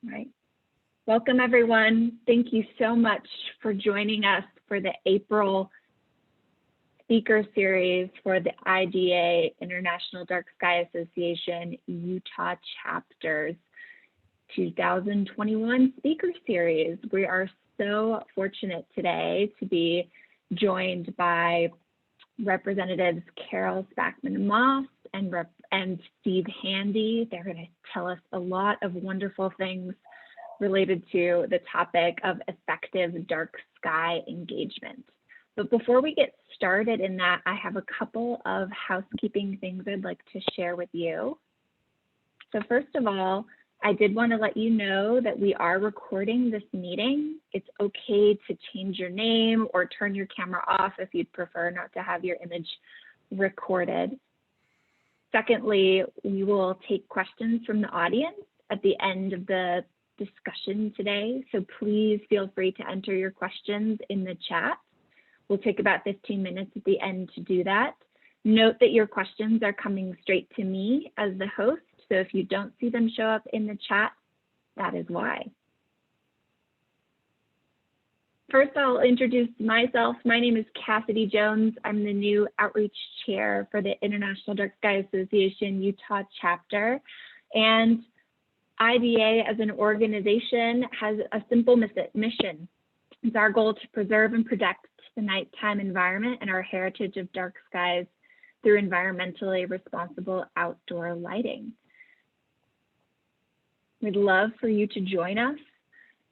Right. Welcome, everyone. Thank you so much for joining us for the April speaker series for the IDA, International Dark Sky Association, Utah Chapters 2021 speaker series. We are so fortunate today to be joined by Representatives Carol Spackman Moss and Steve Handy. They're going to tell us a lot of wonderful things related to the topic of effective dark sky engagement. But before we get started in that, I have a couple of housekeeping things I'd like to share with you. So first of all, I did want to let you know that we are recording this meeting. It's okay to change your name or turn your camera off if you'd prefer not to have your image recorded. Secondly, we will take questions from the audience at the end of the discussion today. So please feel free to enter your questions in the chat. We'll take about 15 minutes at the end to do that. Note that your questions are coming straight to me as the host. So if you don't see them show up in the chat, that is why. First, I'll introduce myself. My name is Cassidy Jones. I'm the new outreach chair for the International Dark Sky Association Utah chapter. And IDA as an organization has a simple mission. It's our goal to preserve and protect the nighttime environment and our heritage of dark skies through environmentally responsible outdoor lighting. We'd love for you to join us.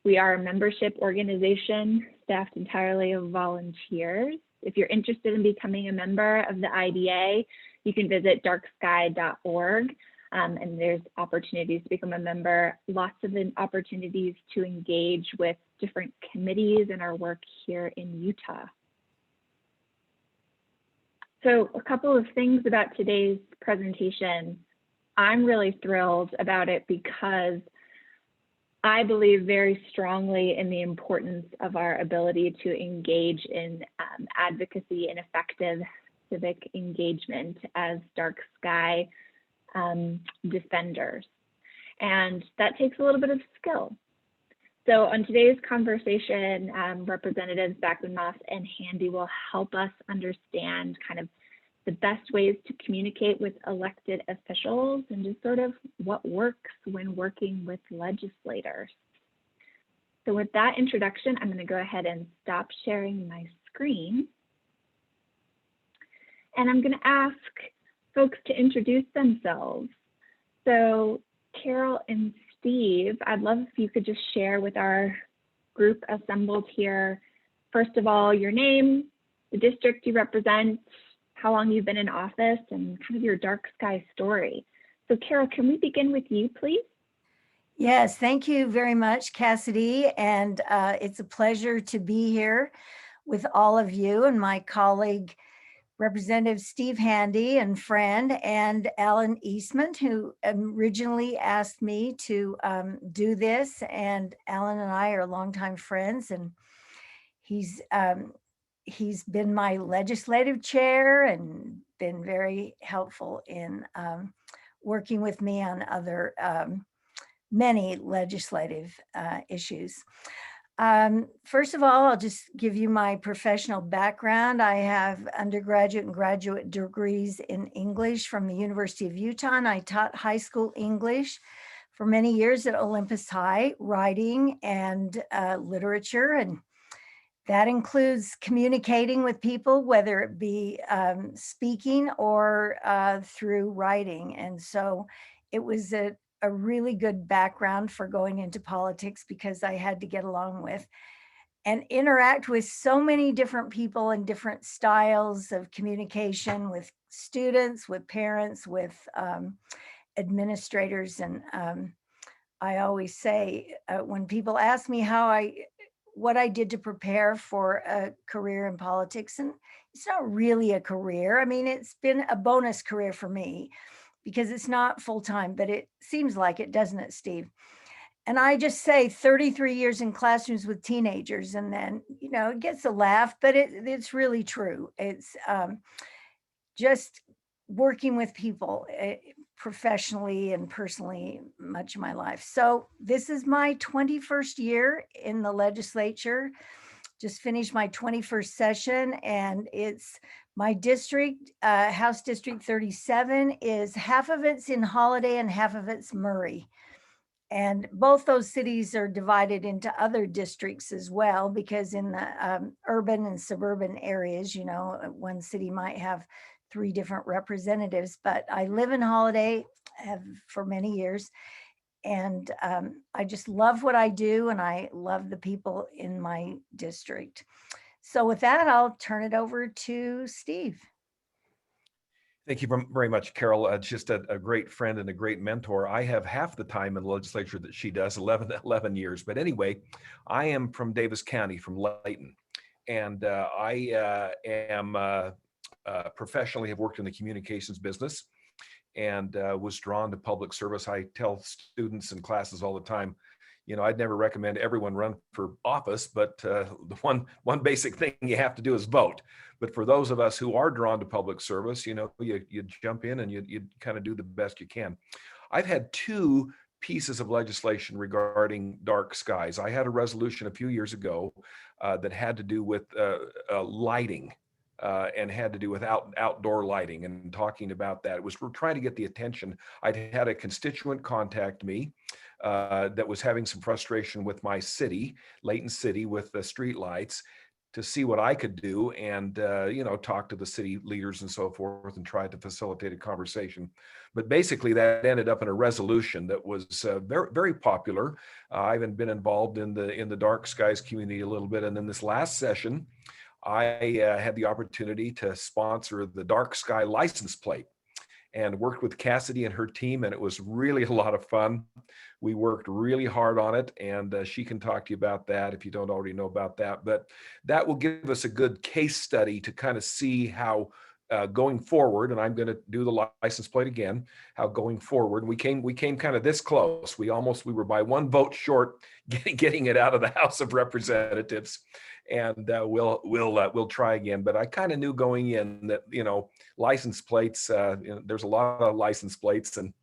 We are a membership organization staffed entirely of volunteers. If you're interested in becoming a member of the IDA, you can visit darksky.org. And there's opportunities to become a member, lots of opportunities to engage with different committees in our work here in Utah. So a couple of things about today's presentation. I'm really thrilled about it because I believe very strongly in the importance of our ability to engage in advocacy and effective civic engagement as dark sky defenders. And that takes a little bit of skill. So on today's conversation, Representatives Spackman Moss and Handy will help us understand kind of the best ways to communicate with elected officials and just sort of what works when working with legislators. So with that introduction, I'm going to go ahead and stop sharing my screen. And I'm going to ask folks to introduce themselves. So Carol and Steve, I'd love if you could just share with our group assembled here, first of all, your name, the district you represent, how long you've been in office, and kind of your dark sky story. So Carol, can we begin with you, please? Yes, thank you very much, Cassidy. And it's a pleasure to be here with all of you and my colleague, Representative Steve Handy and friend, and Alan Eastman, who originally asked me to do this. And Alan and I are longtime friends, and he's been my legislative chair and been very helpful in working with me on other many legislative issues. First of all, I'll just give you my professional background. I have undergraduate and graduate degrees in English from the University of Utah, and I taught high school English for many years at Olympus High, writing and literature. And that includes communicating with people, whether it be speaking or through writing. And so it was a really good background for going into politics because I had to get along with and interact with so many different people and different styles of communication with students, with parents, with administrators. And I always say when people ask me what I did to prepare for a career in politics, and it's not really a career. I mean, it's been a bonus career for me because it's not full-time, but it seems like it, doesn't it, Steve? And I just say 33 years in classrooms with teenagers, and then, you know, it gets a laugh, but it's really true. It's just working with people. professionally and personally much of my life. So this is my 21st year in the legislature. Just finished my 21st session, and it's my district, House District 37 is half of it's in Holiday and half of it's Murray. And both those cities are divided into other districts as well, because in the urban and suburban areas, you know, one city might have 3 different representatives, but I live in Holiday, have for many years. And I just love what I do, and I love the people in my district. So with that, I'll turn it over to Steve. Thank you very much, Carol. Just a great friend and a great mentor. I have half the time in the legislature that she does, 11 years. But anyway, I am from Davis County, from Layton. And I am professionally have worked in the communications business and was drawn to public service. I tell students in classes all the time, you know, I'd never recommend everyone run for office, but the one basic thing you have to do is vote. But for those of us who are drawn to public service, you know, you jump in and you kind of do the best you can. I've had 2 pieces of legislation regarding dark skies. I had a resolution a few years ago that had to do with lighting. And had to do with outdoor lighting, and talking about that. It was, we're trying to get the attention. I'd had a constituent contact me that was having some frustration with my city, Layton City, with the street lights, to see what I could do, and you know, talk to the city leaders and so forth, and try to facilitate a conversation. But basically, that ended up in a resolution that was very, very popular. I've been involved in the dark skies community a little bit, and then this last session, I had the opportunity to sponsor the dark sky license plate, and worked with Cassidy and her team, and it was really a lot of fun. We worked really hard on it, and she can talk to you about that if you don't already know about that. But that will give us a good case study to kind of see how going forward, and I'm going to do the license plate again, how going forward, we came kind of this close. We were by 1 vote short getting it out of the House of Representatives. And we'll try again. But I kind of knew going in that, you know, license plates, you know, there's a lot of license plates, and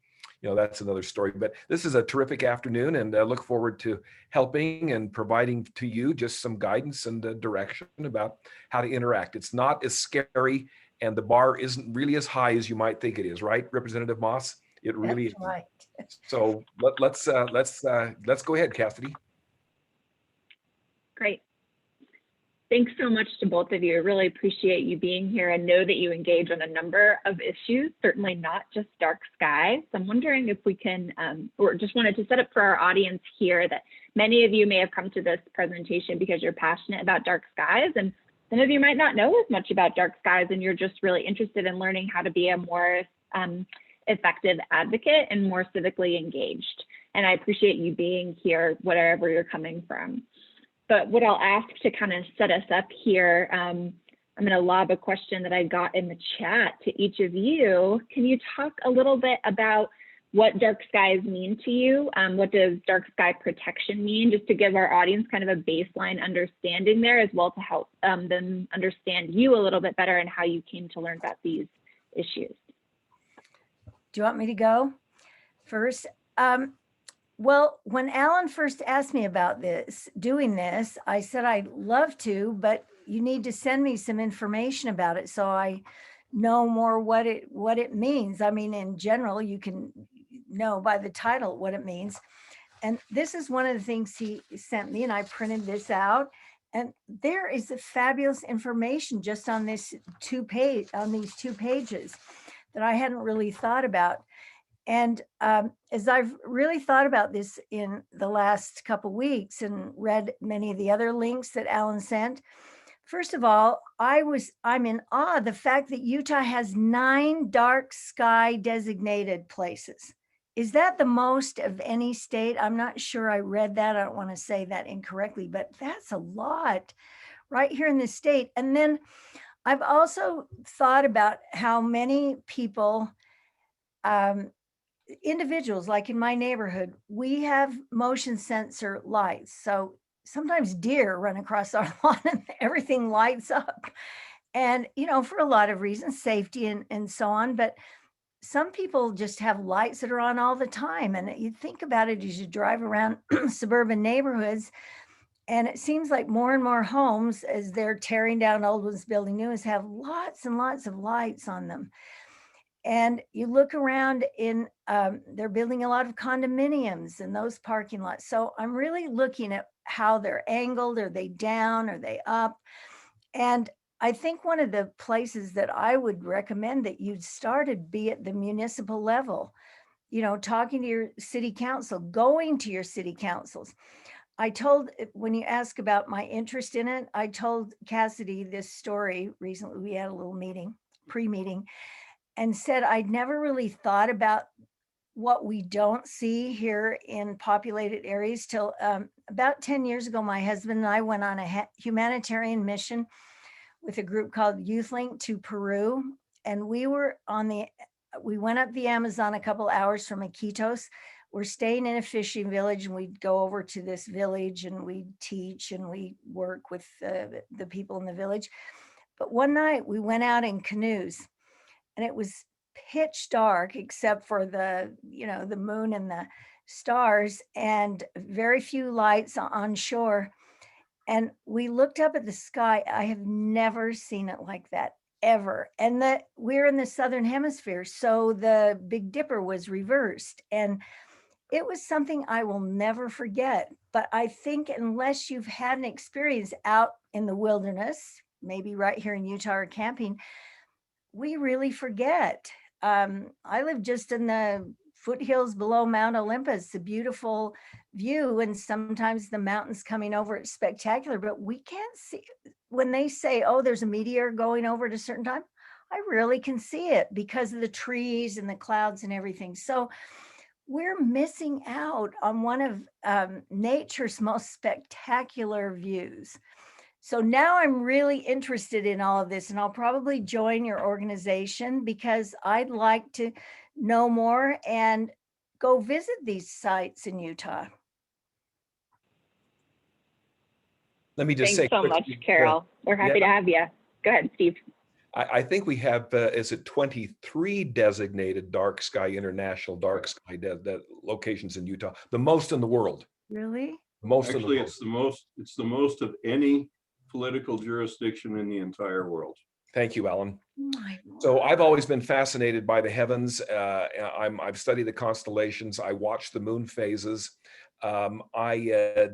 you know, that's another story. But this is a terrific afternoon, and I look forward to helping and providing to you just some guidance and direction about how to interact. It's not as scary, and the bar isn't really as high as you might think it is, right, Representative Moss? It really is. Right. So let's go ahead, Cassidy. Great. Thanks so much to both of you. I really appreciate you being here, and know that you engage on a number of issues, certainly not just dark skies. So I'm wondering if we can, or just wanted to set up for our audience here that many of you may have come to this presentation because you're passionate about dark skies, and some of you might not know as much about dark skies, and you're just really interested in learning how to be a more effective advocate and more civically engaged. And I appreciate you being here, whatever you're coming from. But what I'll ask to kind of set us up here, I'm going to lob a question that I got in the chat to each of you. Can you talk a little bit about what dark skies mean to you? What does dark sky protection mean? Just to give our audience kind of a baseline understanding there, as well, to help them understand you a little bit better and how you came to learn about these issues. Do you want me to go first? Well, when Alan first asked me about doing this, I said I'd love to, but you need to send me some information about it so I know more what it means. I mean, in general, you can know by the title what it means. And this is one of the things he sent me, and I printed this out. And there is a fabulous information just on these 2 pages that I hadn't really thought about. And as I've really thought about this in the last couple of weeks and read many of the other links that Alan sent, first of all, I'm in awe of the fact that Utah has 9 dark sky designated places. Is that the most of any state? I'm not sure I read that. I don't want to say that incorrectly, but that's a lot right here in the state. And then I've also thought about how many people, individuals, like in my neighborhood, we have motion sensor lights. So sometimes deer run across our lawn and everything lights up. And, you know, for a lot of reasons, safety and so on. But some people just have lights that are on all the time. And you think about it as you drive around suburban neighborhoods, and it seems like more and more homes, as they're tearing down old ones, building new ones, have lots and lots of lights on them. And you look around they're building a lot of condominiums in those parking lots. So I'm really looking at how they're angled. Are they down? Are they up? And I think one of the places that I would recommend that you'd start would be at the municipal level, talking to your city council, going to your city councils. When you ask about my interest in it, I told Cassidy this story recently. We had a little pre-meeting, and said I'd never really thought about what we don't see here in populated areas till about 10 years ago. My husband and I went on a humanitarian mission with a group called YouthLink to Peru. And we went up the Amazon a couple hours from Iquitos. We're staying in a fishing village, and we'd go over to this village and we'd teach and we work with the people in the village. But one night we went out in canoes, and it was pitch dark except for the moon and the stars, and very few lights on shore. And we looked up at the sky. I have never seen it like that, ever. And we're in the Southern Hemisphere, so the Big Dipper was reversed. And it was something I will never forget. But I think unless you've had an experience out in the wilderness, maybe right here in Utah or camping, we really forget. I live just in the foothills below Mount Olympus, a beautiful view, and sometimes the mountains coming over, it's spectacular, but we can't see. When they say, oh, there's a meteor going over at a certain time, I really can see it because of the trees and the clouds and everything. So we're missing out on one of nature's most spectacular views. So now I'm really interested in all of this, and I'll probably join your organization because I'd like to know more and go visit these sites in Utah. Let me just Thanks say so much, Carol. We're happy to have you. Go ahead, Steve. I think we have, is it 23 designated international dark sky locations in Utah, the most in the world. Really? Actually, it's the most of any political jurisdiction in the entire world. Thank you, Alan. So I've always been fascinated by the heavens. I've studied the constellations. I watch the moon phases. I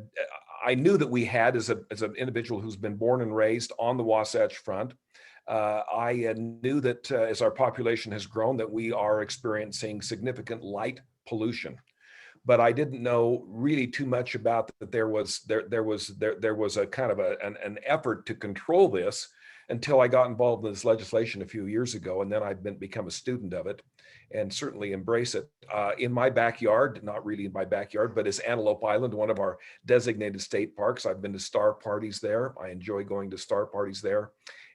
knew that we had, as an individual who's been born and raised on the Wasatch Front, I knew that as our population has grown, that we are experiencing significant light pollution. But I didn't know really too much about that. There was a kind of an effort to control this until I got involved in this legislation a few years ago, and then I've become a student of it, and certainly embrace it. In my backyard, not really in my backyard, but is Antelope Island, one of our designated state parks. I've been to star parties there. I enjoy going to star parties there,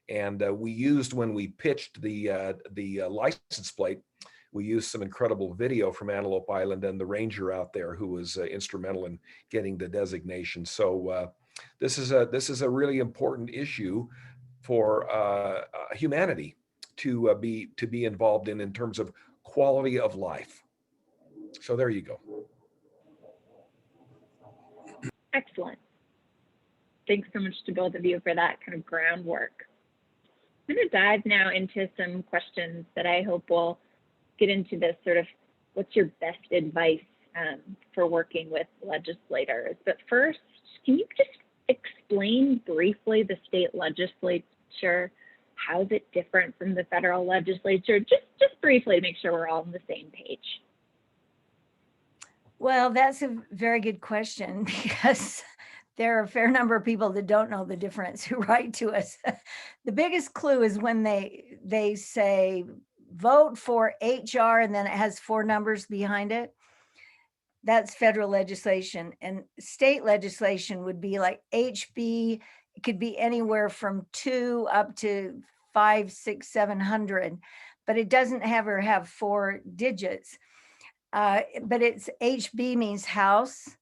and we used, when we pitched the license plate, we used some incredible video from Antelope Island and the ranger out there who was instrumental in getting the designation. So this is a really important issue for humanity to be involved in terms of quality of life. So there you go. Excellent. Thanks so much to both of you for that kind of groundwork. I'm going to dive now into some questions that I hope will get into this sort of, what's your best advice for working with legislators? But first, can you just explain briefly the state legislature? How is it different from the federal legislature? Just briefly to make sure we're all on the same page. Well, that's a very good question, because there are a fair number of people that don't know the difference who write to us. The biggest clue is when they say, vote for HR, and then it has 4 numbers behind it. That's federal legislation. And state legislation would be like HB. It could be anywhere from 2 up to 5, 6, 700, but it doesn't have 4 digits. But it's HB means House,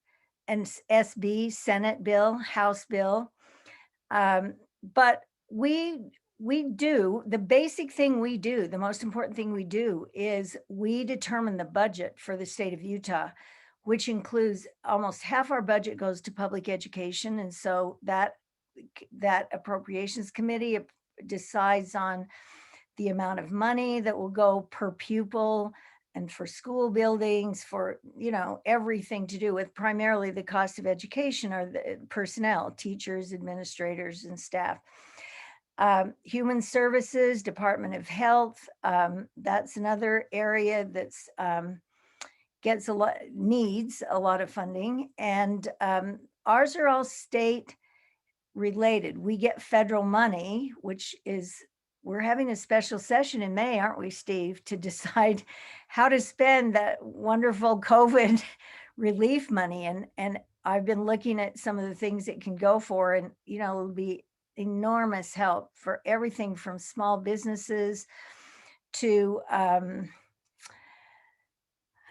and SB, Senate bill, House bill. But we we do, the basic thing we do, the most important thing we do is we determine the budget for the state of Utah, which includes almost half our budget goes to public education. And so that appropriations committee decides on the amount of money that will go per pupil and for school buildings, for, everything to do with primarily the cost of education or the personnel, teachers, administrators, and staff. Human Services, Department of Health, that's another area that's needs a lot of funding. And ours are all state related. We get federal money, which is, we're having a special session in May, aren't we, Steve, to decide how to spend that wonderful COVID relief money. And I've been looking at some of the things it can go for, and, it'll be enormous help for everything from small businesses to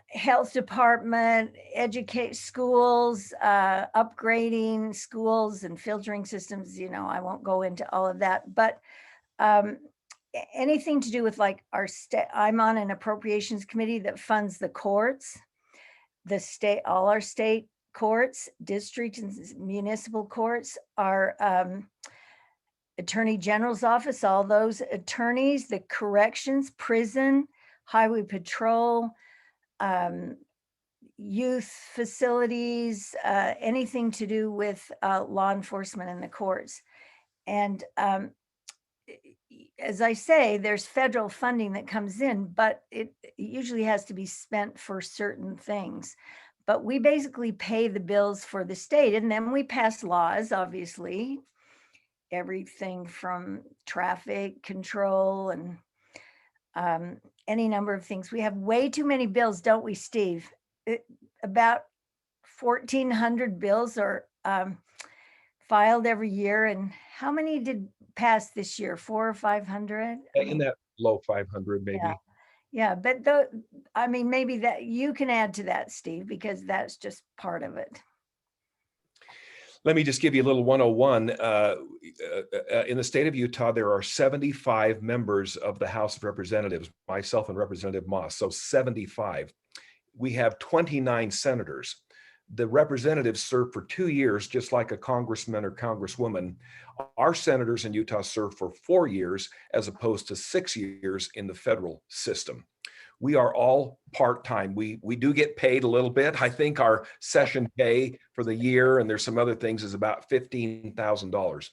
health department, educate schools, upgrading schools and filtering systems. I won't go into all of that, but anything to do with like our state. I'm on an appropriations committee that funds the courts, all our state courts, district and municipal courts, our Attorney General's office, all those attorneys, the corrections, prison, highway patrol, youth facilities, anything to do with law enforcement in the courts. And as I say, there's federal funding that comes in, but it usually has to be spent for certain things. But we basically pay the bills for the state, and then we pass laws, obviously, everything from traffic control and any number of things. We have way too many bills, don't we, Steve? About 1,400 bills are filed every year. And how many did pass this year? 400 or 500? In that low 500, maybe. Yeah, but maybe that you can add to that, Steve, because that's just part of it. Let me just give you a little 101. In the state of Utah, there are 75 members of the House of Representatives, myself and Representative Moss, so 75. We have 29 senators. The representatives serve for 2 years, just like a congressman or congresswoman. Our senators in Utah serve for 4 years, as opposed to 6 years in the federal system. We are all part-time. We do get paid a little bit. I think our session pay for the year, and there's some other things, is about $15,000.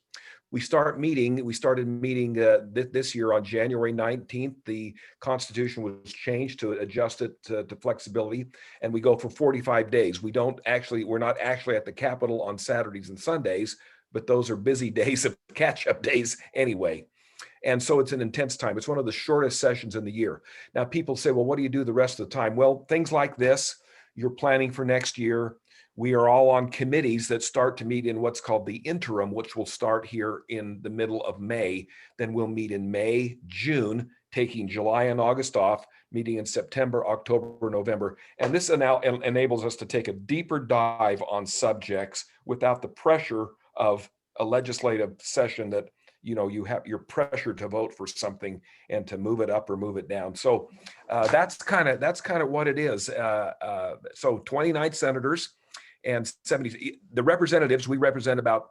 We started meeting this year on January 19th. The Constitution was changed to adjust it to flexibility, and we go for 45 days. We're not actually at the Capitol on Saturdays and Sundays, but those are busy days of catch-up days anyway. And so it's an intense time. It's one of the shortest sessions in the year. Now, people say, well, what do you do the rest of the time? Well, things like this, you're planning for next year. We are all on committees that start to meet in what's called the interim, which will start here in the middle of May. Then we'll meet in May, June, taking July and August off, meeting in September, October, November. And this now enables us to take a deeper dive on subjects without the pressure of a legislative session that you're pressured to vote for something and to move it up or move it down. So that's kind of what it is. So 29 senators and 70. The representatives, we represent about,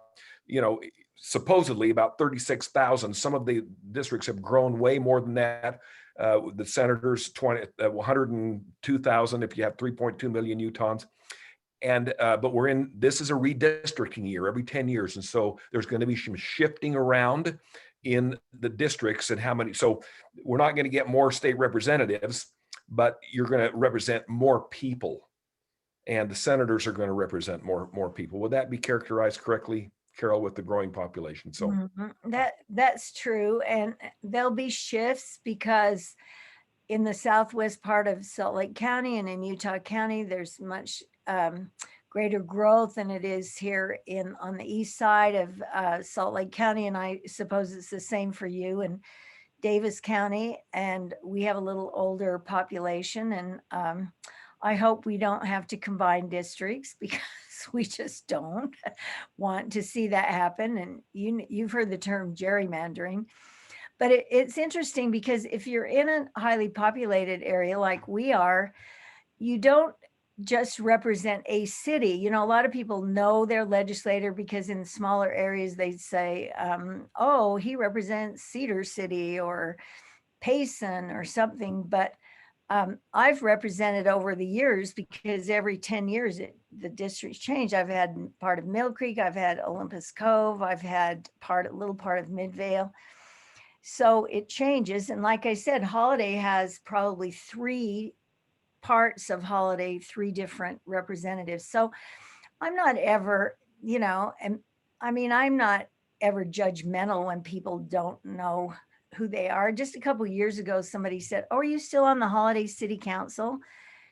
supposedly about 36,000. Some of the districts have grown way more than that. The senators, 102,000 if you have 3.2 million Utahns. And but this is a redistricting year every 10 years. And so there's going to be some shifting around in the districts and how many. So we're not going to get more state representatives, but you're going to represent more people. And the senators are going to represent more people. Would that be characterized correctly, Carol, with the growing population? So that's true. And there'll be shifts because in the southwest part of Salt Lake County and in Utah County, there's much greater growth than it is here on the east side of Salt Lake County. And I suppose it's the same for you in Davis County. And we have a little older population. And I hope we don't have to combine districts because we just don't want to see that happen. And you've heard the term gerrymandering. But it's interesting because if you're in a highly populated area like we are, you don't just represent a city. You know, a lot of people know their legislator because in smaller areas they say, oh, he represents Cedar City or Payson or something. But I've represented over the years because every 10 years the districts change. I've had part of Mill Creek, I've had Olympus Cove, I've had a little part of Midvale. So it changes. And like I said, Holiday has probably three parts of Holiday, three different representatives. So I'm not ever, you know, and I mean, I'm not ever judgmental when people don't know who they are. Just a couple of years ago, somebody said, oh, are you still on the Holiday City Council?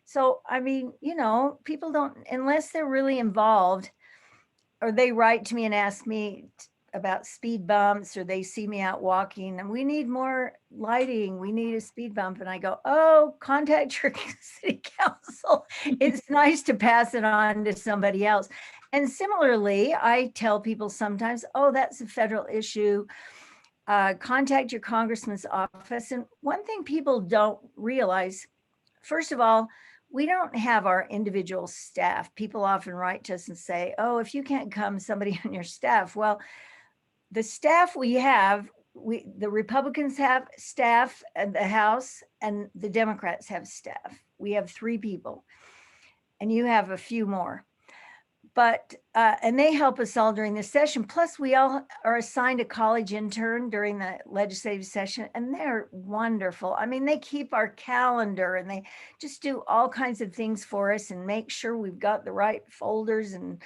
So, I mean, you know, people don't, unless they're really involved, or they write to me and ask me about speed bumps, or they see me out walking and we need more lighting, we need a speed bump. And I go, oh, contact your city council. It's nice to pass it on to somebody else. And similarly, I tell people sometimes, oh, that's a federal issue. Contact your congressman's office. And one thing people don't realize, first of all, we don't have our individual staff. People often write to us and say, oh, if you can't come, somebody on your staff. Well, the staff we have, the Republicans have staff at the House and the Democrats have staff. We have three people and you have a few more. But, and they help us all during the session. Plus we all are assigned a college intern during the legislative session and they're wonderful. I mean, they keep our calendar and they just do all kinds of things for us and make sure we've got the right folders and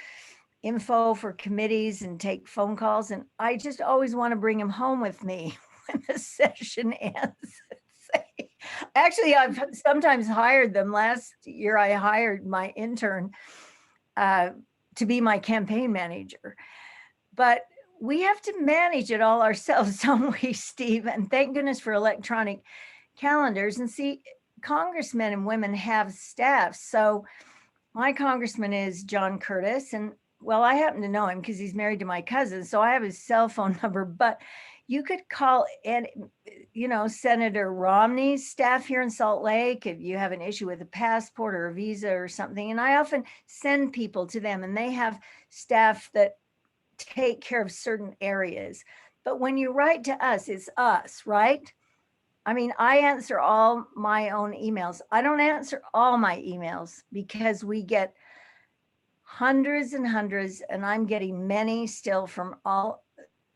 info for committees and take phone calls. And I just always want to bring them home with me when the session ends. Actually, I've sometimes hired them. Last year, I hired my intern to be my campaign manager. But we have to manage it all ourselves, don't we, Steve? And thank goodness for electronic calendars. And see, congressmen and women have staff. So my congressman is John Curtis, and well, I happen to know him because he's married to my cousin, so I have his cell phone number, but you could call, and you know, Senator Romney's staff here in Salt Lake if you have an issue with a passport or a visa or something. And I often send people to them and they have staff that take care of certain areas. But when you write to us, it's us, right? I mean, I answer all my own emails. I don't answer all my emails because we get hundreds and hundreds, and I'm getting many still from all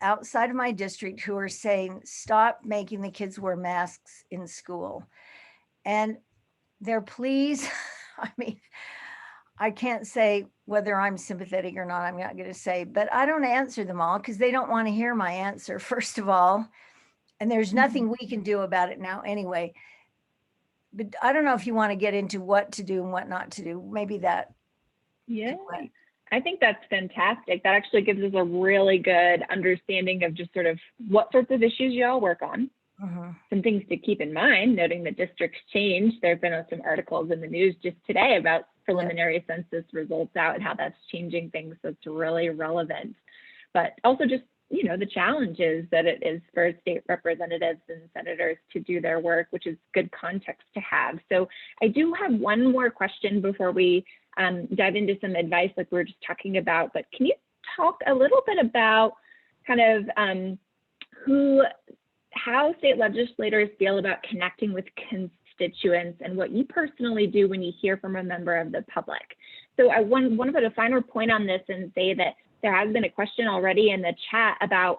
outside of my district who are saying, stop making the kids wear masks in school. And they're pleased. I mean, I can't say whether I'm sympathetic or not, I'm not going to say, but I don't answer them all because they don't want to hear my answer, first of all. And there's nothing we can do about it now anyway. But I don't know if you want to get into what to do and what not to do. Maybe that. Yeah, I think that's fantastic. That actually gives us a really good understanding of just sort of what sorts of issues you all work on. Some things to keep in mind, noting that districts change. There have been some articles in the news just today about preliminary census results out and how that's changing things. So it's really relevant. But also just, you know, the challenges that it is for state representatives and senators to do their work, which is good context to have. So I do have one more question before we dive into some advice like we were just talking about, but can you talk a little bit about kind of how state legislators feel about connecting with constituents and what you personally do when you hear from a member of the public? So I want to put a finer point on this and say that there has been a question already in the chat about,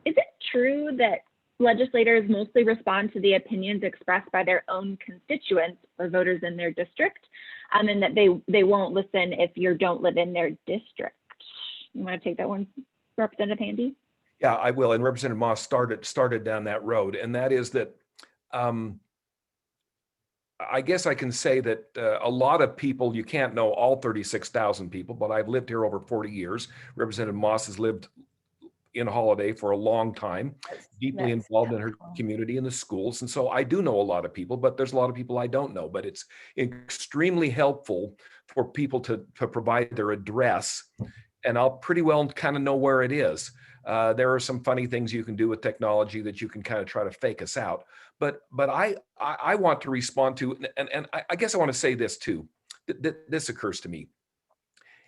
is it true that legislators mostly respond to the opinions expressed by their own constituents or voters in their district, and that they won't listen if you don't live in their district? You want to take that one, Representative Handy? Yeah, I will. And Representative Moss started down that road, and that is that I guess I can say that a lot of people, you can't know all 36,000 people, but I've lived here over 40 years. Representative Moss has lived in Holiday for a long time, deeply involved in her community and the schools. And so I do know a lot of people, but there's a lot of people I don't know. But it's extremely helpful for people to provide their address, and I'll pretty well kind of know where it is. There are some funny things you can do with technology that you can kind of try to fake us out. But I want to respond to, and I guess I want to say this too. This occurs to me.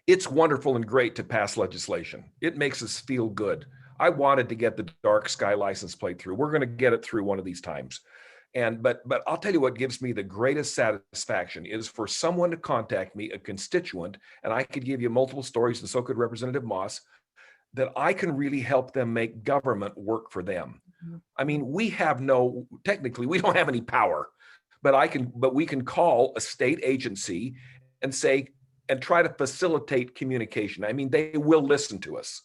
It's wonderful and great to pass legislation. It makes us feel good. I wanted to get the dark sky license plate through. We're going to get it through one of these times. But I'll tell you what gives me the greatest satisfaction is for someone to contact me, a constituent, and I could give you multiple stories, and so could Representative Moss, that I can really help them make government work for them. I mean, technically, we don't have any power, but we can call a state agency and say, and try to facilitate communication. I mean, they will listen to us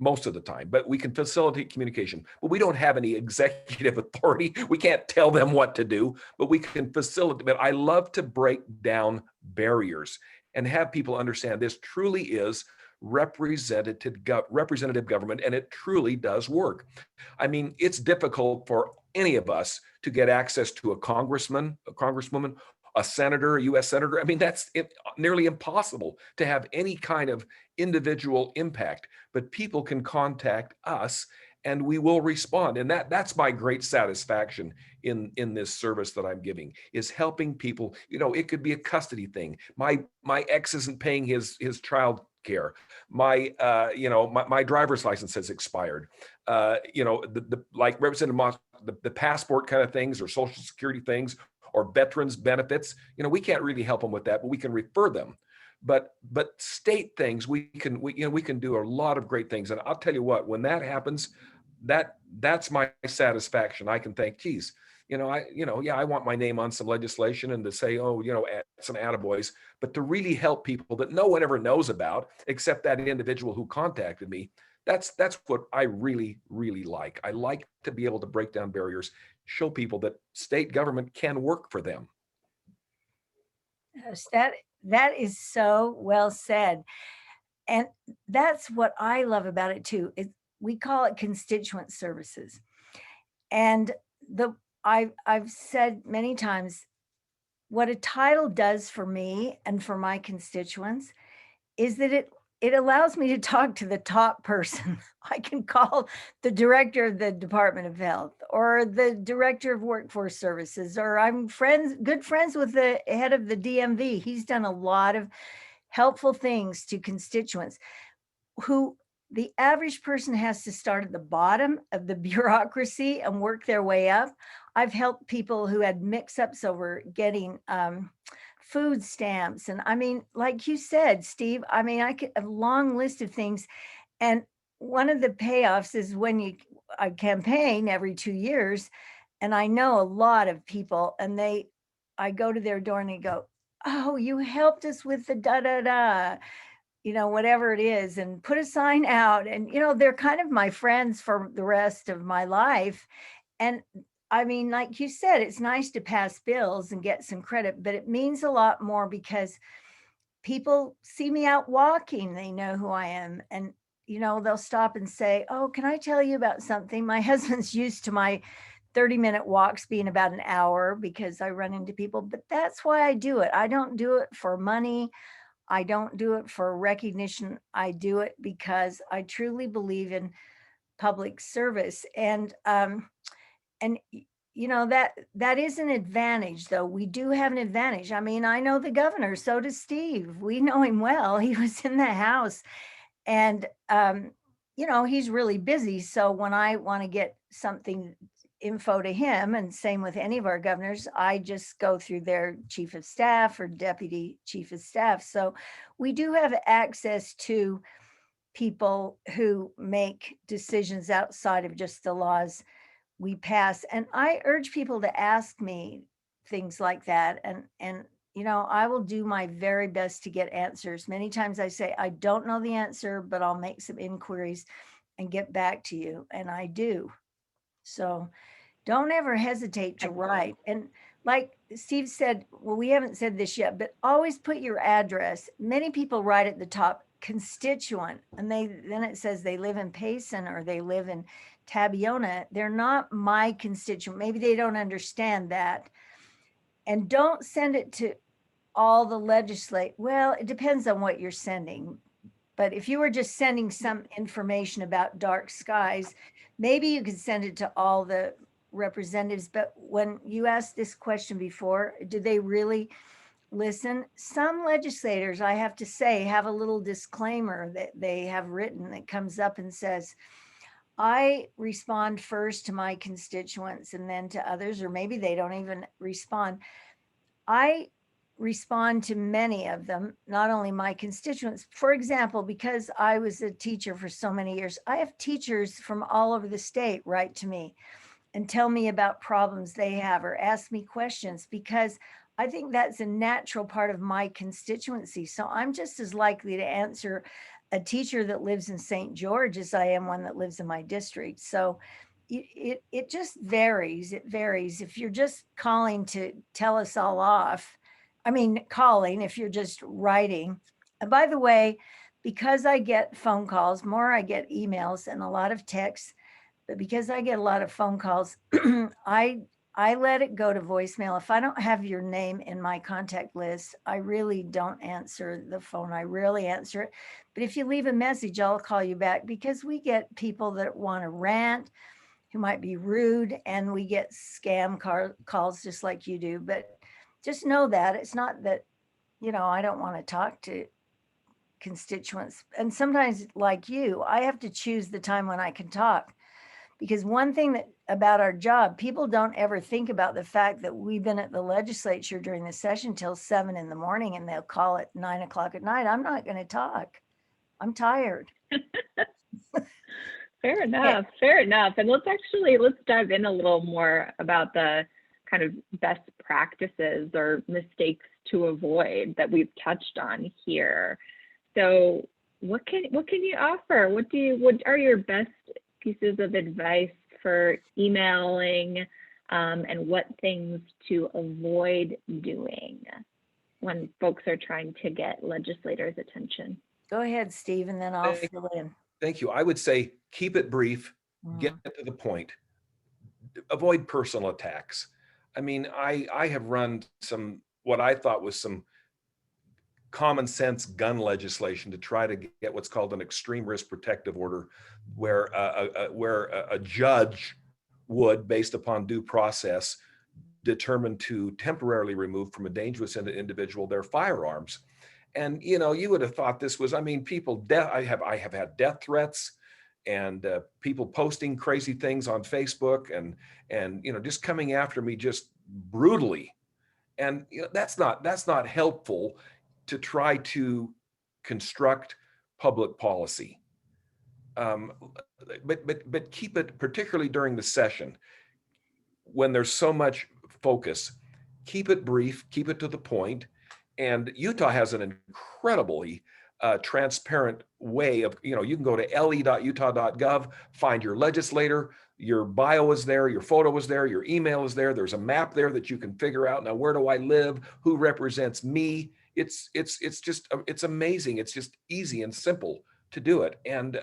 most of the time, but we can facilitate communication. But we don't have any executive authority. We can't tell them what to do, but we can facilitate. But I love to break down barriers and have people understand this truly is representative government, and it truly does work. I mean, it's difficult for any of us to get access to a congressman, a congresswoman, a senator, a U.S. senator. I mean, that's nearly impossible to have any kind of individual impact, but people can contact us and we will respond. And that's my great satisfaction in this service that I'm giving, is helping people. You know, it could be a custody thing. My ex isn't paying his child care. My driver's license has expired. Like Representative Moss, the passport kind of things, or Social Security things, or veterans benefits. You know, we can't really help them with that, but we can refer them. But state things, we can do a lot of great things. And I'll tell you what, when that happens, that's my satisfaction. I can think, geez, I want my name on some legislation and to say, some attaboys, but to really help people that no one ever knows about except that individual who contacted me. That's what I really, really like. I like to be able to break down barriers, show people that state government can work for them. Yes, that is so well said. And that's what I love about it too. We call it constituent services. And I've said many times, what a title does for me and for my constituents is that it allows me to talk to the top person. I can call the director of the Department of Health or the director of Workforce Services, or I'm good friends with the head of the DMV. He's done a lot of helpful things to constituents who the average person has to start at the bottom of the bureaucracy and work their way up. I've helped people who had mix-ups over getting food stamps. And I mean, like you said, Steve, I mean, I could a long list of things. And one of the payoffs is when I campaign every 2 years, and I know a lot of people, and I go to their door and they go, "Oh, you helped us with the da-da-da, whatever it is, and put a sign out." And, they're kind of my friends for the rest of my life. And I mean, like you said, it's nice to pass bills and get some credit, but it means a lot more because people see me out walking. They know who I am. And, they'll stop and say, "Oh, can I tell you about something?" My husband's used to my 30-minute walks being about an hour because I run into people, but that's why I do it. I don't do it for money. I don't do it for recognition. I do it because I truly believe in public service. And that is an advantage, though. We do have an advantage. I mean, I know the governor, so does Steve. We know him well. He was in the House, and he's really busy. So when I want to get something info to him, and same with any of our governors, I just go through their chief of staff or deputy chief of staff. So we do have access to people who make decisions outside of just the laws we pass. And I urge people to ask me things like that. And I will do my very best to get answers. Many times I say, I don't know the answer, but I'll make some inquiries and get back to you. And I do. So don't ever hesitate to write. And like Steve said, well, we haven't said this yet, but always put your address. Many people write at the top constituent, and then it says they live in Payson or they live in Tabiona. They're not my constituent. Maybe they don't understand that. And don't send it to all the legislate. Well, it depends on what you're sending. But if you were just sending some information about dark skies, maybe you could send it to all the representatives. But when you asked this question before, do they really listen? Some legislators, I have to say, have a little disclaimer that they have written that comes up and says, I respond first to my constituents and then to others, or maybe they don't even respond. I respond to many of them, not only my constituents. For example, because I was a teacher for so many years, I have teachers from all over the state write to me and tell me about problems they have or ask me questions, because I think that's a natural part of my constituency. So I'm just as likely to answer a teacher that lives in St. George as I am one that lives in my district. So it just varies. It varies. If you're just calling to tell us all off, I mean, calling, if you're just writing. And by the way, because I get phone calls, more I get emails and a lot of texts, but because I get a lot of phone calls, I let it go to voicemail. If I don't have your name in my contact list, I really don't answer the phone. I rarely answer it. But if you leave a message, I'll call you back, because we get people that want to rant, who might be rude, and we get scam calls just like you do. But just know that it's not that, I don't want to talk to constituents. And sometimes, like you, I have to choose the time when I can talk. Because one thing that about our job, people don't ever think about the fact that we've been at the legislature during the session till 7 in the morning, and they'll call at 9 o'clock at night. I'm not going to talk. I'm tired. Fair enough. Fair enough. And let's dive in a little more about the kind of best practices or mistakes to avoid that we've touched on here. So what can you offer? What are your best pieces of advice for emailing, and what things to avoid doing when folks are trying to get legislators' attention? Go ahead, Steve, and then I'll fill in. Thank you. I would say keep it brief, get to the point, avoid personal attacks. I mean, I have run what I thought was some common sense gun legislation to try to get what's called an extreme risk protective order, where a judge would, based upon due process, determine to temporarily remove from a dangerous individual their firearms. And you would have thought this was, I mean, I have had death threats and people posting crazy things on Facebook and just coming after me just brutally. And that's not helpful to try to construct public policy. But keep it, particularly during the session, when there's so much focus, keep it brief, keep it to the point. And Utah has an incredibly transparent way of, you can go to le.utah.gov, find your legislator, your bio is there, your photo is there, your email is there. There's a map there that you can figure out, now, where do I live? Who represents me? It's amazing. It's just easy and simple to do it. And,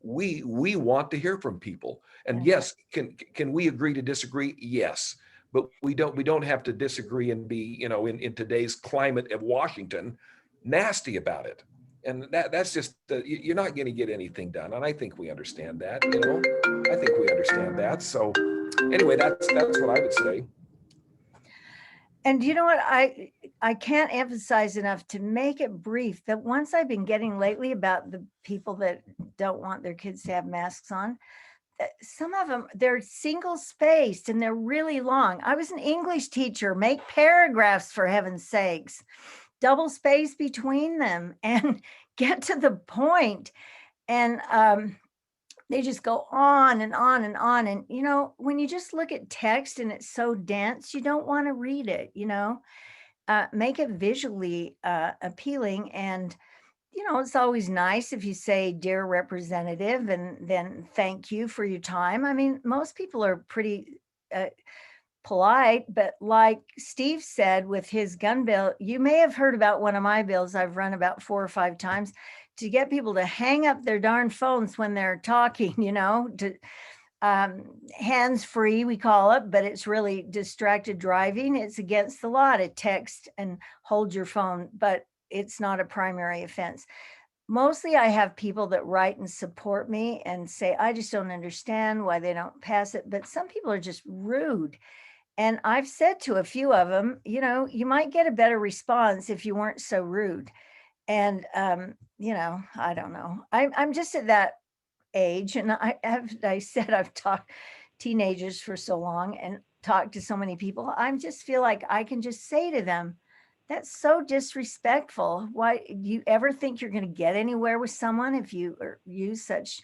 we want to hear from people. And yes, can we agree to disagree? Yes. But we don't have to disagree and be, in today's climate of Washington, nasty about it. And that's just, you're not going to get anything done. And I think we understand that, I think we understand that. So anyway, that's what I would say. And you know what, I can't emphasize enough to make it brief, that once I've been getting lately about the people that don't want their kids to have masks on, some of them, they're single spaced and they're really long. I was an English teacher. Make paragraphs, for heaven's sakes, double space between them and get to the point. And they just go on and on and on. And, when you just look at text and it's so dense, you don't want to read it, make it visually appealing. And it's always nice if you say, "Dear Representative," and then thank you for your time. I mean, most people are pretty polite, but like Steve said with his gun bill, you may have heard about one of my bills I've run about 4 or 5 times to get people to hang up their darn phones when they're talking, to hands-free, we call it, but it's really distracted driving. It's against the law to text and hold your phone, but it's not a primary offense. Mostly I have people that write and support me and say, I just don't understand why they don't pass it. But some people are just rude. And I've said to a few of them, you know, you might get a better response if you weren't so rude. And, you know, I don't know. I'm just at that age. And I said, I've taught teenagers for so long and talked to so many people. I just feel like I can just say to them, that's so disrespectful. Why do you ever think you're going to get anywhere with someone if you use such,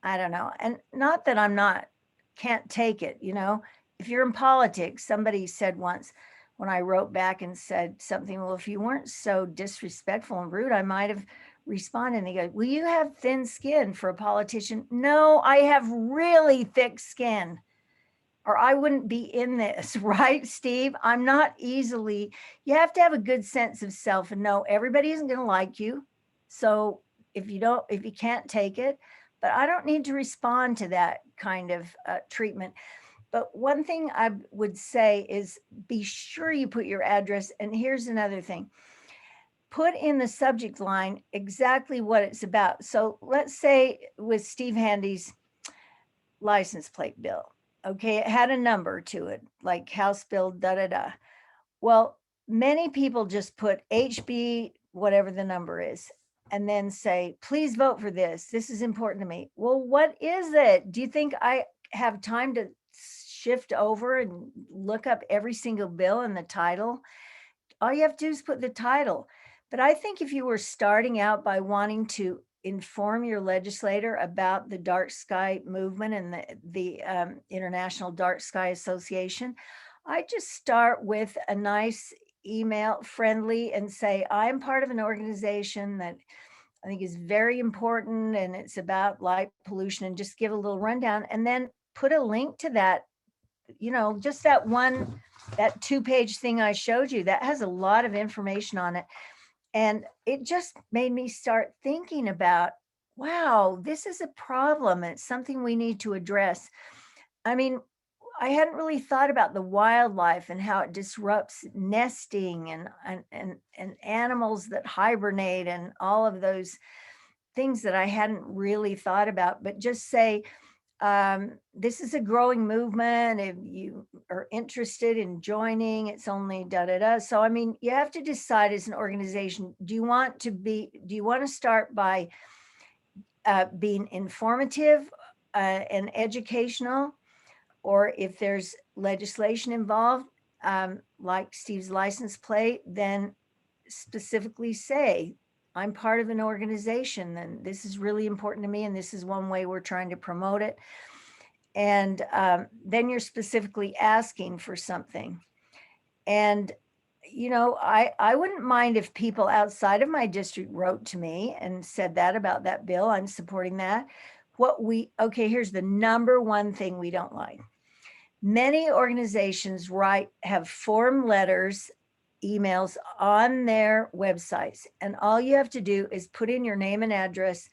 I don't know. And not that can't take it, you know, if you're in politics, somebody said once when I wrote back and said something, well, if you weren't so disrespectful and rude, I might have responded. And they go, well, you have thin skin for a politician. No, I have really thick skin, or I wouldn't be in this, right, Steve? I'm not easily, you have to have a good sense of self and know everybody isn't going to like you. So if you can't take it, but I don't need to respond to that kind of treatment. But one thing I would say is be sure you put your address. And here's another thing. Put in the subject line exactly what it's about. So let's say with Steve Handy's license plate bill, okay, it had a number to it, like House Bill, da-da-da. Well, many people just put HB, whatever the number is, and then say, please vote for this. This is important to me. Well, what is it? Do you think I have time to shift over and look up every single bill and the title? All you have to do is put the title. But I think if you were starting out by wanting to inform your legislator about the dark sky movement and the International Dark Sky Association, I just start with a nice email, friendly, and say, I'm part of an organization that I think is very important and it's about light pollution, and just give a little rundown and then put a link to that, you know, just that 2-page thing I showed you that has a lot of information on it. And it just made me start thinking about, wow, this is a problem. It's something we need to address. I mean, I hadn't really thought about the wildlife and how it disrupts nesting and animals that hibernate and all of those things that I hadn't really thought about, but just say, this is a growing movement. If you are interested in joining, it's only da-da-da. So, I mean, you have to decide as an organization, do you want to start by being informative and educational? Or if there's legislation involved, like Steve's license plate, then specifically say, I'm part of an organization and this is really important to me and this is one way we're trying to promote it. And then you're specifically asking for something. And, you know, I wouldn't mind if people outside of my district wrote to me and said that about that bill. I'm supporting that. Okay, here's the number one thing we don't like. Many organizations have form letters, emails on their websites, and all you have to do is put in your name and address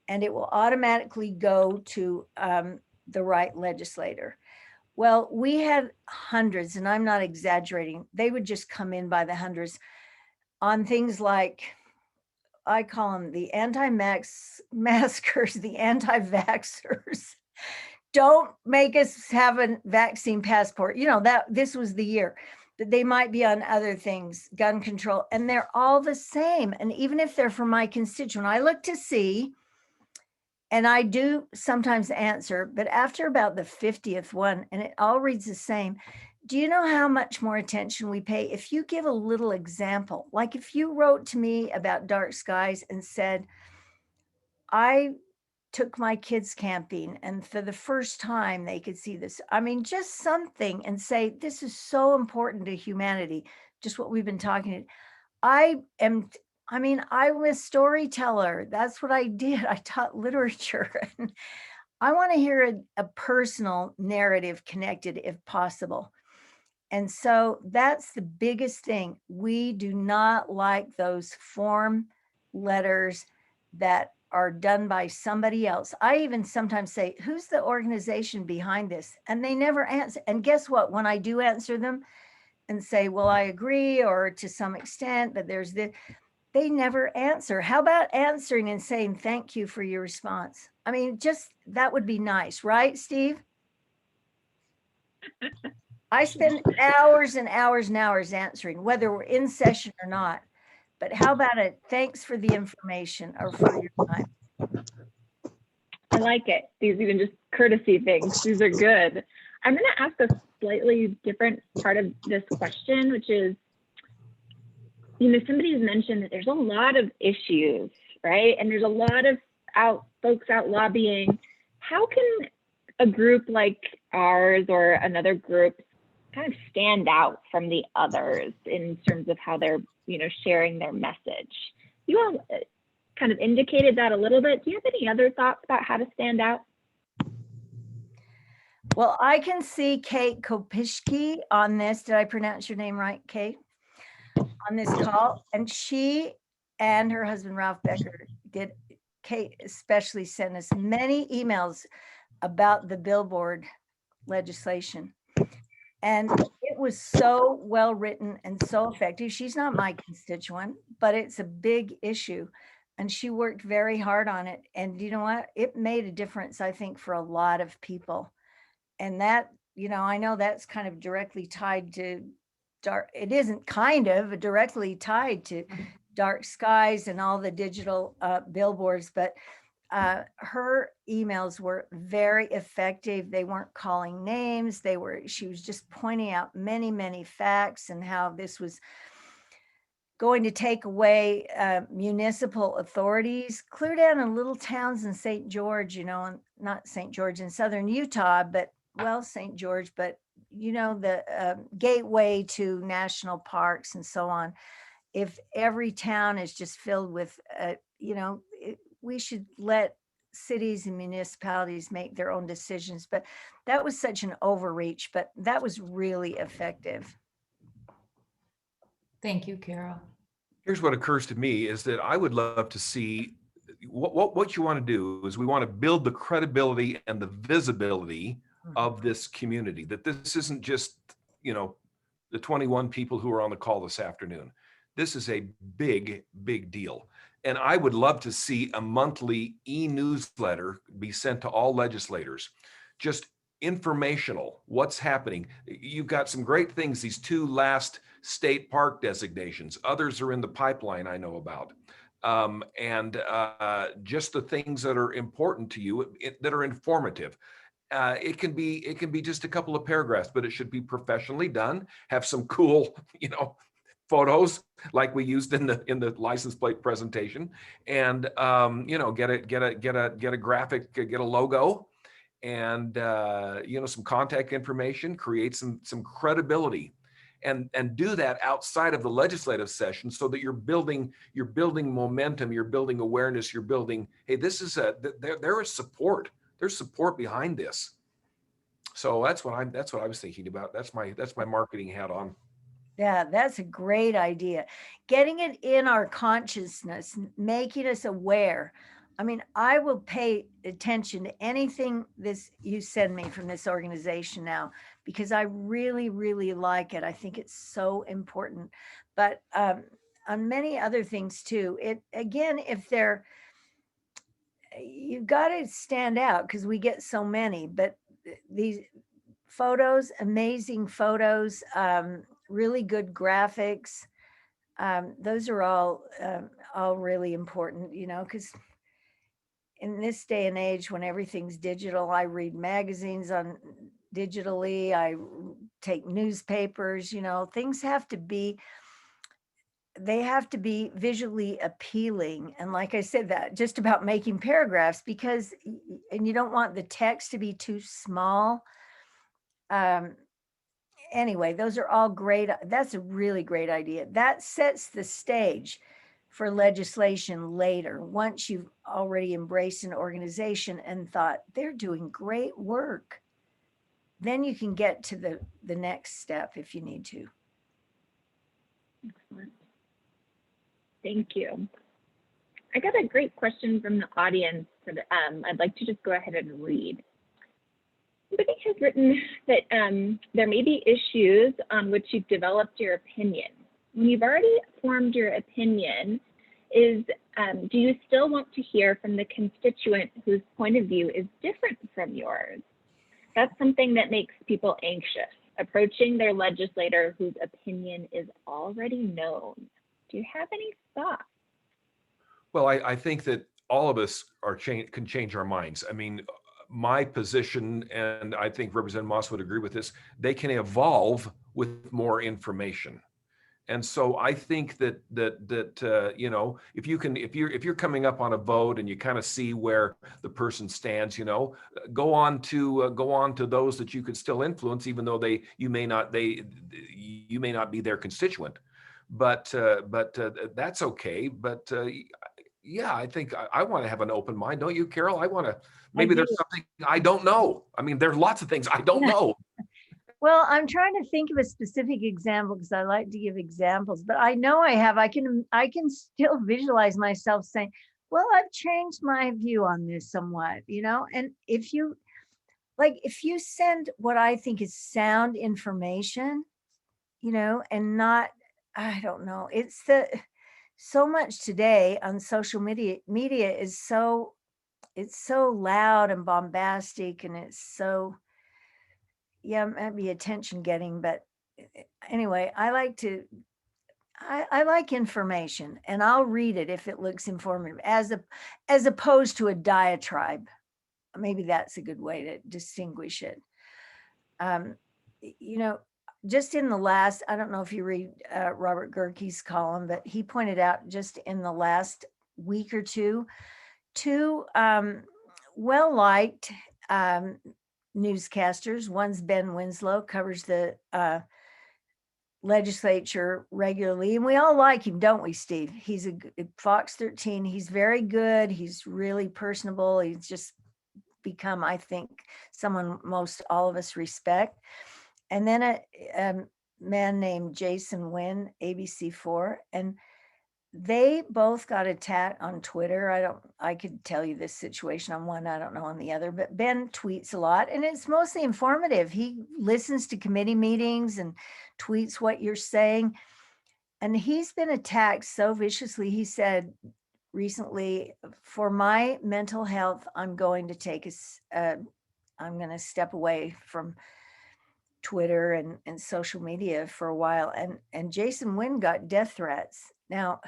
and it will automatically go to the right legislator. Well, we had hundreds, and I'm not exaggerating, they would just come in by the hundreds on things like, I call them the anti-maskers, the anti-vaxxers. Don't make us have a vaccine passport. You know, that this was the year. They might be on other things, gun control, and they're all the same. And even if they're from my constituent, I look to see, and I do sometimes answer, but after about the 50th one, and it all reads the same, do you know how much more attention we pay if you give a little example? Like if you wrote to me about dark skies and said, I took my kids camping and for the first time they could see this. I mean, just something, and say, this is so important to humanity, just what we've been talking. I'm a storyteller. That's what I did. I taught literature. I want to hear a personal narrative connected if possible. And so that's the biggest thing. We do not like those form letters that are done by somebody else. I even sometimes say, who's the organization behind this? And they never answer. And guess what? When I do answer them and say, well, I agree, or to some extent, but there's this, they never answer. How about answering and saying thank you for your response? I mean, just that would be nice, right, Steve? I spend hours and hours and hours answering, whether we're in session or not. But how about it? Thanks for the information or for your time. I like it. These even just courtesy things. These are good. I'm going to ask a slightly different part of this question, which is, somebody's mentioned that there's a lot of issues, right? And there's a lot of folks out lobbying. How can a group like ours or another group kind of stand out from the others in terms of how they're, sharing their message? You all kind of indicated that a little bit. Do you have any other thoughts about how to stand out? Well, I can see Kate Kopishki on this. Did I pronounce your name right, Kate? On this call. And she and her husband, Ralph Becker, Kate especially sent us many emails about the billboard legislation. And it was so well written and so effective. She's not my constituent, but it's a big issue. And she worked very hard on it. And you know what? It made a difference, I think, for a lot of people. And that, I know that's kind of directly tied to it isn't kind of directly tied to dark skies and all the digital billboards, but her emails were very effective. They weren't calling names. She was just pointing out many, many facts and how this was going to take away municipal authorities, clear down in little towns in St. George, and not St. George in southern Utah, but St. George, but the gateway to national parks and so on. If every town is just filled with, we should let cities and municipalities make their own decisions. But that was such an overreach, but that was really effective. Thank you, Carol. Here's what occurs to me is that I would love to see what you want to do is we want to build the credibility and the visibility of this community, that this isn't just, the 21 people who are on the call this afternoon. This is a big, big deal. And I would love to see a monthly e-newsletter be sent to all legislators, just informational, what's happening. You've got some great things, these 2 last state park designations. Others are in the pipeline I know about. Just the things that are important to you, that are informative. It can be just a couple of paragraphs, but it should be professionally done. Have some cool, photos like we used in the license plate presentation, and get a graphic, get a logo, and some contact information, create some credibility, and do that outside of the legislative session so that you're building momentum, you're building awareness, you're building, hey, this is there is support. There's support behind this. So that's what I was thinking about. That's my marketing hat on. Yeah, that's a great idea. Getting it in our consciousness, making us aware. I mean, I will pay attention to anything you send me from this organization now, because I really, really like it. I think it's so important. But on many other things too, you've got to stand out because we get so many, but these photos, amazing photos, really good graphics. Those are all really important, because in this day and age when everything's digital, I read magazines digitally, I take newspapers, things have to be visually appealing. And like I said, that just about making paragraphs, and you don't want the text to be too small. Anyway, those are all great. That's a really great idea. That sets the stage for legislation later. Once you've already embraced an organization and thought they're doing great work, then you can get to the next step if you need to. Excellent. Thank you. I got a great question from the audience that I'd like to just go ahead and read. Somebody has written that there may be issues on which you've developed your opinion. When you've already formed your opinion, is, do you still want to hear from the constituent whose point of view is different from yours? That's something that makes people anxious, approaching their legislator whose opinion is already known. Do you have any thoughts? Well, I think that all of us can change our minds. I mean, my position, and I think Representative Moss would agree with this, they can evolve with more information. And so I think that you know, if you're coming up on a vote and you kind of see where the person stands, you know, go on to those that you could still influence, even though you may not be their constituent, but that's okay. But yeah, I think I want to have an open mind, don't you, Carol? Maybe there's something I don't know. I mean, there's lots of things I don't know. Well, I'm trying to think of a specific example because I like to give examples, but I know I can still visualize myself saying, well, I've changed my view on this somewhat, you know, and if you send what I think is sound information, you know, and not, I don't know, so much today on social media is it's so loud and bombastic, and it's so, yeah, it might be attention getting, but anyway, I like information, and I'll read it if it looks informative, as opposed to a diatribe. Maybe that's a good way to distinguish it. You know, just in the last, I don't know if you read Robert Gerke's column, but he pointed out just in the last week or two well-liked newscasters. One's Ben Winslow, covers the legislature regularly, and we all like him, don't we, Steve? He's a Fox 13. He's very good. He's really personable. He's just become, I think, someone all of us respect. And then a man named Jason Wynn, ABC4, and they both got attacked on Twitter. I could tell you this situation on one, I don't know on the other, but Ben tweets a lot, and it's mostly informative. He listens to committee meetings and tweets what you're saying. And he's been attacked so viciously. He said recently, for my mental health, I'm going to step away from Twitter and social media for a while. And Jason Wynn got death threats. Now,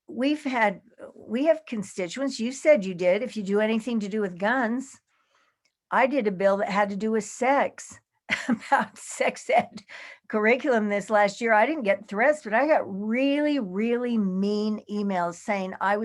we have constituents. You said you did. If you do anything to do with guns, I did a bill that had to do with sex, about sex ed curriculum this last year. I didn't get threats, but I got really, really mean emails saying I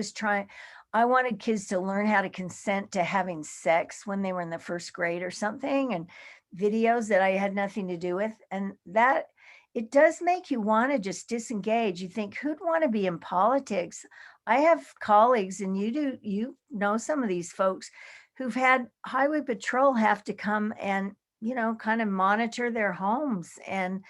wanted kids to learn how to consent to having sex when they were in the first grade or something, and videos that I had nothing to do with. And that, it does make you want to just disengage. You think, who'd want to be in politics? I have colleagues, and you know some of these folks who've had highway patrol have to come and, you know, kind of monitor their homes. And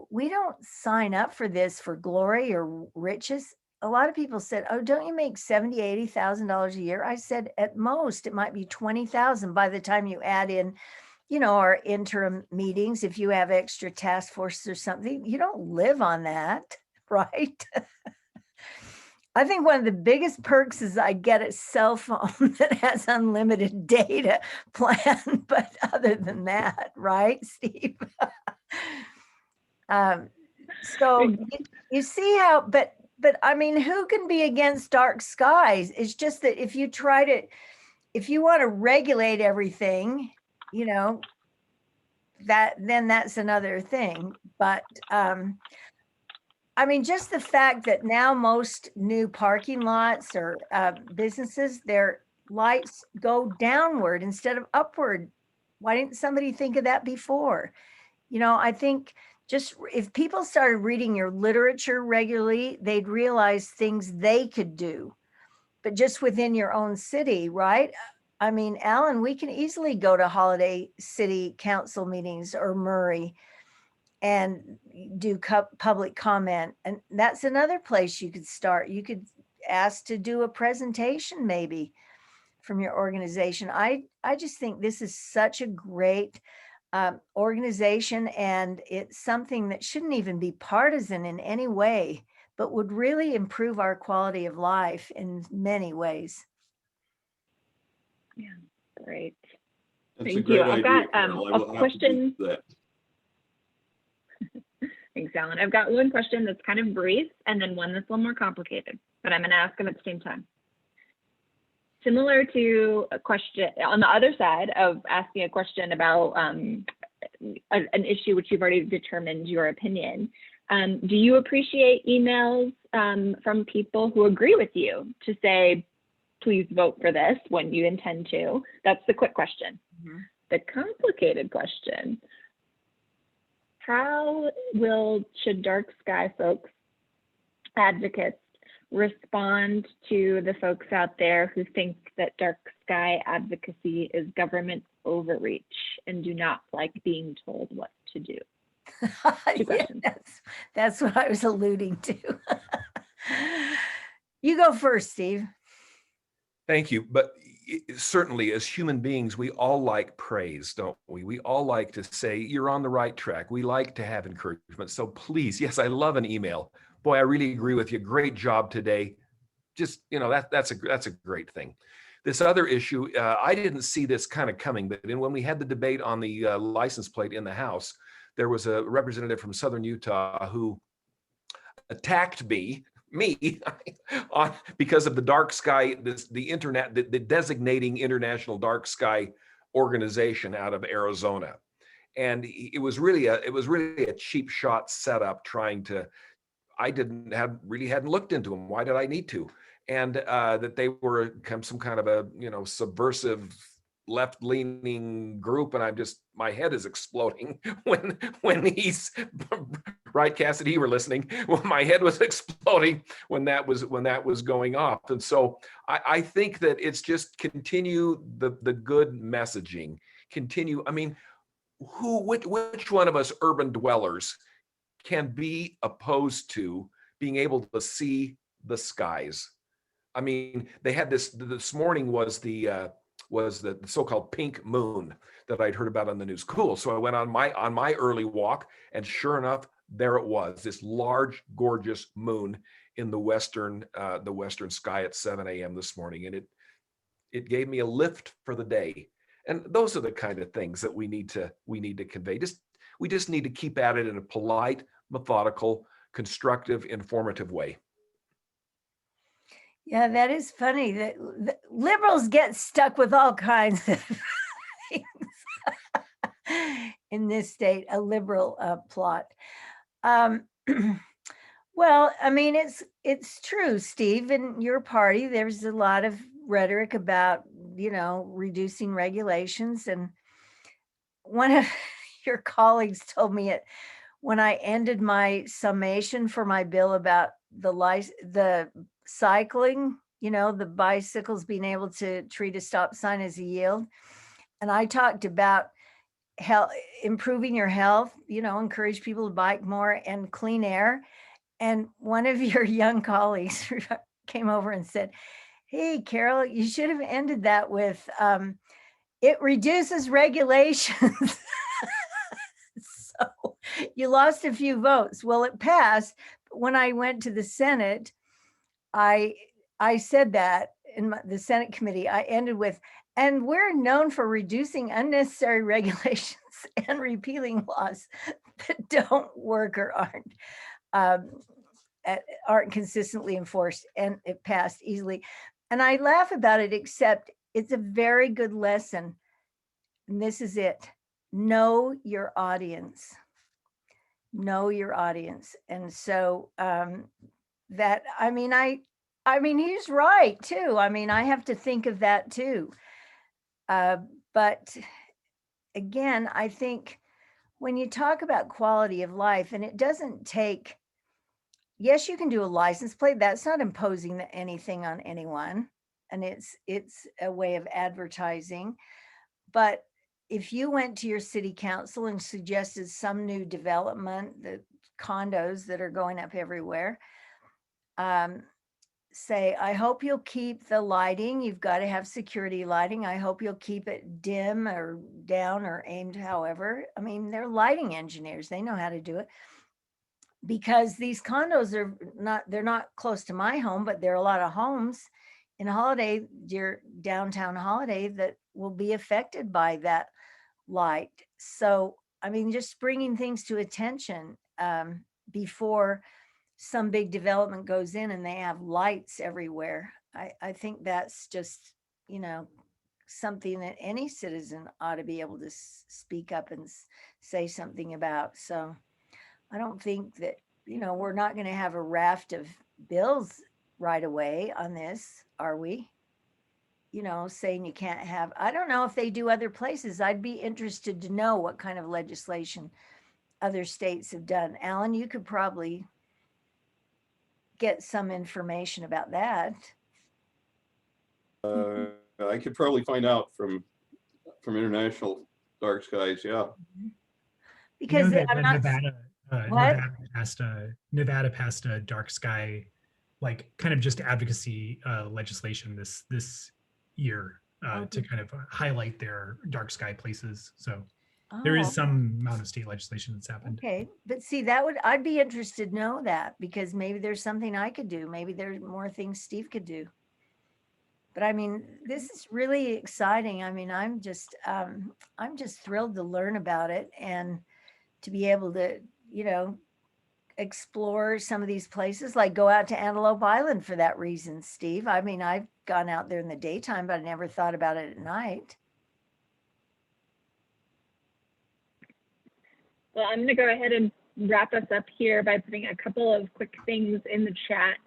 we don't sign up for this for glory or riches. A lot of people said, oh, don't you make $70,000, $80,000 a year? I said, at most, it might be 20,000 by the time you add in, you know, our interim meetings. If you have extra task forces or something, you don't live on that, right? I think one of the biggest perks is I get a cell phone that has unlimited data plan, but other than that, right, Steve? So you see how, but I mean, who can be against dark skies? It's just that if you want to regulate everything, you know, then that's another thing. But I mean, just the fact that now most new parking lots or businesses, their lights go downward instead of upward. Why didn't somebody think of that before? You know, I think just if people started reading your literature regularly, they'd realize things they could do, but just within your own city, right? I mean, Alan, we can easily go to Holiday City Council meetings or Murray and do public comment. And that's another place you could start. You could ask to do a presentation maybe from your organization. I just think this is such a great organization, and it's something that shouldn't even be partisan in any way. but would really improve our quality of life in many ways. Yeah, great. That's a Thank you. great I've idea, got Carol. I a will have to do question. that. Thanks, Alan. I've got one question that's kind of brief and then one that's a little more complicated, but I'm going to ask them at the same time. Similar to a question on the other side of asking a question about an issue which you've already determined your opinion, do you appreciate emails from people who agree with you to say, please vote for this when you intend to? That's the quick question. Mm-hmm. The complicated question: how should dark sky folks, advocates, respond to the folks out there who think that dark sky advocacy is government overreach and do not like being told what to do? Yeah, that's what I was alluding to. You go first, Steve. Thank you. But certainly as human beings, we all like praise, don't we? We all like to say, you're on the right track. We like to have encouragement. So please, yes, I love an email. Boy, I really agree with you. Great job today. Just, that's a great thing. This other issue, I didn't see this kind of coming, but when we had the debate on the license plate in the House, there was a representative from Southern Utah who attacked me because of the dark sky, the designating International Dark Sky Organization out of Arizona. And it was really a cheap shot setup trying to, I hadn't looked into them. Why did I need to? And that they were some kind of a, subversive left-leaning group, and my head is exploding when he's right, Cassidy, you were listening. Well, my head was exploding when that was going off. And so I think that it's just continue the good messaging. Continue. I mean, which one of us urban dwellers can be opposed to being able to see the skies? I mean, they had this morning was the so-called pink moon that I'd heard about on the news. Cool. So I went on my early walk, and sure enough, there it was, this large, gorgeous moon in the western sky at 7 a.m. this morning, and it gave me a lift for the day. And those are the kind of things that we need to convey. We just need to keep at it in a polite, methodical, constructive, informative way. Yeah, that is funny that liberals get stuck with all kinds of things in this state, a liberal plot. Well, I mean, it's true, Steve, in your party, there's a lot of rhetoric about, reducing regulations. And one of your colleagues told me it when I ended my summation for my bill about the cycling, the bicycles being able to treat a stop sign as a yield. And I talked about improving your health, encourage people to bike more, and clean air. And one of your young colleagues came over and said, hey, Carol, you should have ended that with, it reduces regulations. So you lost a few votes. Well, it passed. But when I went to the Senate, I said that in the Senate committee, I ended with, and we're known for reducing unnecessary regulations and repealing laws that don't work or aren't consistently enforced. And it passed easily. And I laugh about it, except it's a very good lesson. And this is it. Know your audience. Know your audience. And so he's right too. I mean, I have to think of that too. But again, I think when you talk about quality of life, and it doesn't take, yes, you can do a license plate. That's not imposing anything on anyone. And it's a way of advertising. But if you went to your city council and suggested some new development, the condos that are going up everywhere, say, I hope you'll keep the lighting. You've got to have security lighting. I hope you'll keep it dim or down or aimed however. I mean, they're lighting engineers. They know how to do it. because these condos are not, they're not close to my home, but there are a lot of homes in Holiday, your downtown Holiday, that will be affected by that light. So, I mean, just bringing things to attention before some big development goes in and they have lights everywhere. I think that's just, you know, something that any citizen ought to be able to speak up and say something about. So I don't think that, you know, we're not going to have a raft of bills right away on this, are we? You know, saying you can't have, I don't know if they do other places. I'd be interested to know what kind of legislation other states have done. Alan, you could probably get some information about that. I could probably find out from international dark skies. Yeah. Because that I'm not. Nevada passed a dark sky, like kind of just advocacy legislation this year to kind of highlight their dark sky places. So there is some amount of state legislation that's happened. Okay, but see, I'd be interested to know that, because maybe there's something I could do. Maybe there's more things Steve could do. But I mean, this is really exciting. I mean, I'm just thrilled to learn about it and to be able to, you know, explore some of these places, like go out to Antelope Island for that reason, Steve. I mean, I've gone out there in the daytime, but I never thought about it at night. Well, I'm going to go ahead and wrap us up here by putting a couple of quick things in the chat.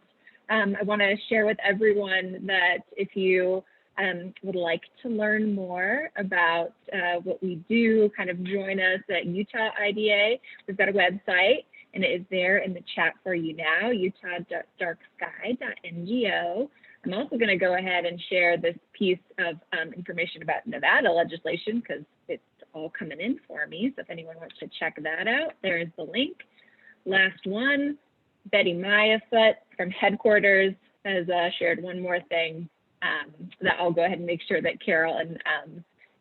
I want to share with everyone that if you would like to learn more about what we do, kind of join us at Utah IDA, we've got a website, and it is there in the chat for you now, utah.darksky.ngo. I'm also going to go ahead and share this piece of information about Nevada legislation, because it's all coming in for me. So if anyone wants to check that out, there's the link. Last one, Betty Mayafoot from headquarters has shared one more thing that I'll go ahead and make sure that Carol and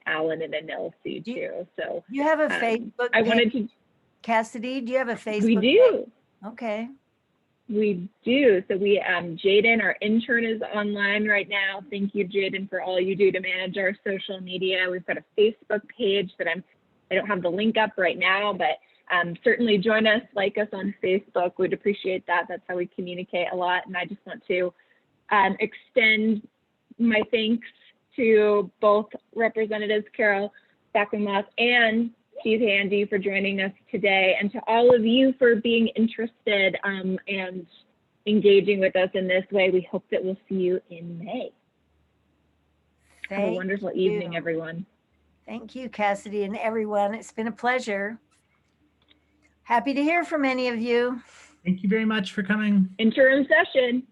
Alan and Anil see too. So you have a Facebook I page, wanted to, Cassidy, do you have a Facebook we do. page? Okay. We do. So we, Jaden, our intern, is online right now. Thank you, Jaden, for all you do to manage our social media. We've got a Facebook page that I don't have the link up right now, but certainly join us, like us on Facebook. We'd appreciate that. That's how we communicate a lot. And I just want to extend my thanks to both Representatives Carol Spackman Moss and Steve Handy for joining us today, and to all of you for being interested and engaging with us in this way. We hope that we'll see you in May. Have a wonderful evening, everyone. Thank you, Cassidy, and everyone. It's been a pleasure. Happy to hear from any of you. Thank you very much for coming. Interim session,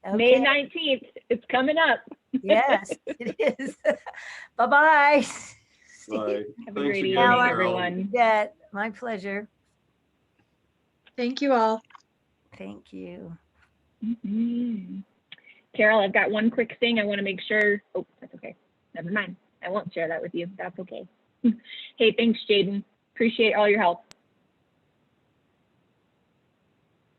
Okay. May 19th. It's coming up. Yes, it is. Bye-bye. Bye. Have a Thanks great again, evening, Carol. everyone. Yeah, my pleasure. Thank you all. Thank you. Carol, I've got one quick thing I want to make sure. Oh, that's okay. Never mind. I won't share that with you. That's okay. Hey, thanks, Jaden. Appreciate all your help.